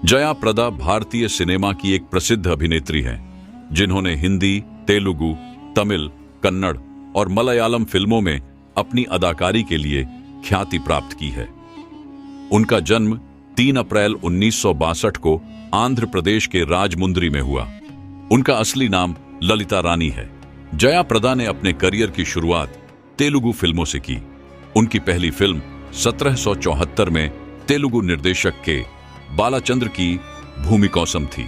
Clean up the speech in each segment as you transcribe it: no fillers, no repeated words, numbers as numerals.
जया प्रदा भारतीय सिनेमा की एक प्रसिद्ध अभिनेत्री हैं, जिन्होंने हिंदी, तेलुगु, तमिल, कन्नड़ और मलयालम फिल्मों में अपनी अदाकारी के लिए ख्याति प्राप्त की है। उनका जन्म 3 अप्रैल 1962 को आंध्र प्रदेश के राजमुंद्री में हुआ। उनका असली नाम ललिता रानी है। जया प्रदा ने अपने करियर की शुरुआत तेलुगु फिल्मों से की। उनकी पहली फिल्म 1774 में तेलुगु निर्देशक के बालाचंद्र की भूमि कौसम थी।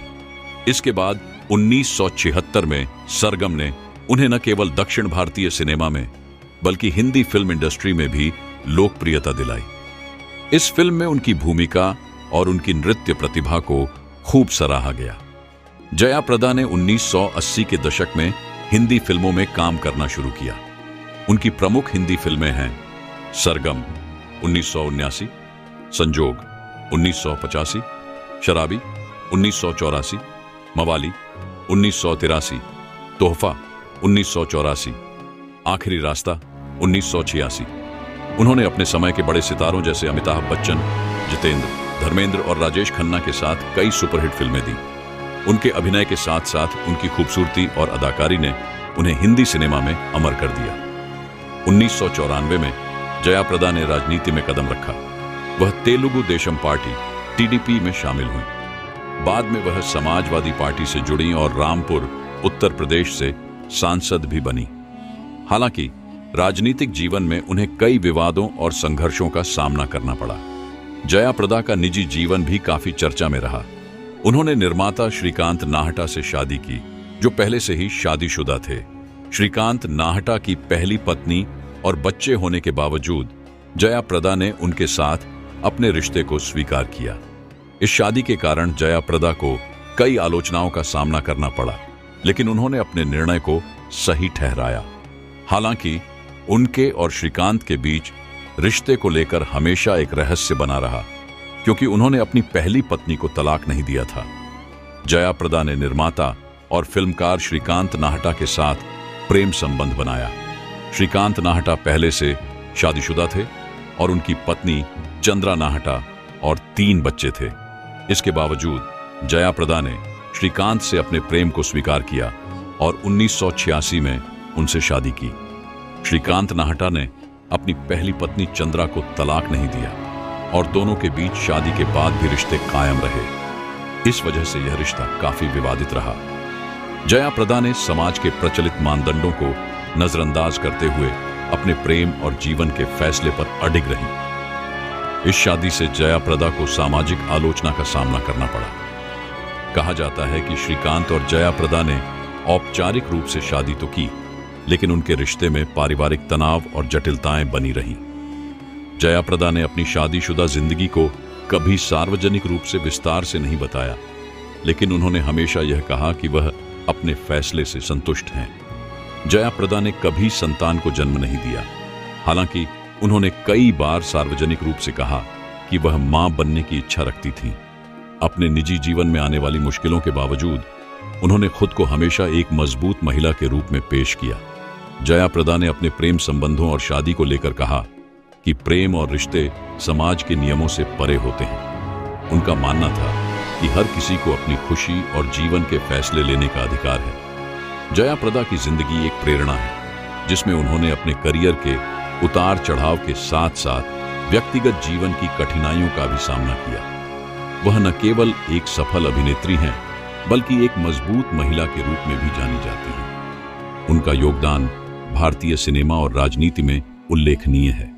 इसके बाद 1976 में सरगम ने उन्हें न केवल दक्षिण भारतीय सिनेमा में बल्कि हिंदी फिल्म इंडस्ट्री में भी लोकप्रियता दिलाई। इस फिल्म में उनकी भूमिका और उनकी नृत्य प्रतिभा को खूब सराहा गया। जया प्रदा ने 1980 के दशक में हिंदी फिल्मों में काम करना शुरू किया। उनकी प्रमुख हिंदी फिल्में हैं सरगम 1979, संजोग 1985, शराबी 1984, मवाली 1983, तोहफा 1984, आखिरी रास्ता 1986। उन्होंने अपने समय के बड़े सितारों जैसे अमिताभ बच्चन, जितेंद्र, धर्मेंद्र और राजेश खन्ना के साथ कई सुपरहिट फिल्में दी। उनके अभिनय के साथ साथ उनकी खूबसूरती और अदाकारी ने उन्हें हिंदी सिनेमा में अमर कर दिया। 1994 में जया प्रदा ने राजनीति में कदम रखा। वह तेलुगु देशम पार्टी (TDP) में शामिल हुई। बाद में वह समाजवादी पार्टी से जुड़ी और रामपुर, उत्तर प्रदेश से सांसद भी बनी। हालांकि राजनीतिक जीवन में उन्हें कई विवादों और संघर्षों का सामना करना पड़ा। जया प्रदा का निजी जीवन भी काफी चर्चा में रहा। उन्होंने निर्माता श्रीकांत नाहटा से शादी की, जो पहले से ही शादीशुदा थे। श्रीकांत नाहटा की पहली पत्नी और बच्चे होने के बावजूद जया प्रदा ने उनके साथ अपने रिश्ते को स्वीकार किया। इस शादी के कारण जया प्रदा को कई आलोचनाओं का सामना करना पड़ा, लेकिन उन्होंने अपने निर्णय को सही ठहराया। हालांकि उनके और श्रीकांत के बीच रिश्ते को लेकर हमेशा एक रहस्य बना रहा, क्योंकि उन्होंने अपनी पहली पत्नी को तलाक नहीं दिया था। जया प्रदा ने निर्माता और फिल्मकार श्रीकांत नाहटा के साथ प्रेम संबंध बनाया। श्रीकांत नाहटा पहले से शादीशुदा थे और उनकी पत्नी चंद्रा नाहटा और 3 बच्चे थे। इसके बावजूद जया प्रदा ने श्रीकांत से अपने प्रेम को स्वीकार किया और 1986 में उनसे शादी की। श्रीकांत नाहटा ने अपनी पहली पत्नी चंद्रा को तलाक नहीं दिया और दोनों के बीच शादी के बाद भी रिश्ते कायम रहे। इस वजह से यह रिश्ता काफी विवादित रहा। जया प्रदा ने समाज के प्रचलित मानदंडों को नजरअंदाज करते हुए अपने प्रेम और जीवन के फैसले पर अडिग रही। इस शादी से जया प्रदा को सामाजिक आलोचना का सामना करना पड़ा। कहा जाता है कि श्रीकांत और जया प्रदा ने औपचारिक रूप से शादी तो की, लेकिन उनके रिश्ते में पारिवारिक तनाव और जटिलताएं बनी रहीं। जया प्रदा ने अपनी शादीशुदा जिंदगी को कभी सार्वजनिक रूप से विस्तार से नहीं बताया, लेकिन उन्होंने हमेशा यह कहा कि वह अपने फैसले से संतुष्ट हैं। जया प्रदा ने कभी संतान को जन्म नहीं दिया। हालांकि उन्होंने कई बार सार्वजनिक रूप से कहा कि वह मां बनने की इच्छा रखती थीं। अपने निजी जीवन में आने वाली मुश्किलों के बावजूद उन्होंने खुद को हमेशा एक मजबूत महिला के रूप में पेश किया। जया प्रदा ने अपने प्रेम संबंधों और शादी को लेकर कहा कि प्रेम और रिश्ते समाज के नियमों से परे होते हैं। उनका मानना था कि हर किसी को अपनी खुशी और जीवन के फैसले लेने का अधिकार है। जया प्रदा की जिंदगी एक प्रेरणा है, जिसमें उन्होंने अपने करियर के उतार चढ़ाव के साथ साथ व्यक्तिगत जीवन की कठिनाइयों का भी सामना किया। वह न केवल एक सफल अभिनेत्री हैं, बल्कि एक मजबूत महिला के रूप में भी जानी जाती हैं। उनका योगदान भारतीय सिनेमा और राजनीति में उल्लेखनीय है।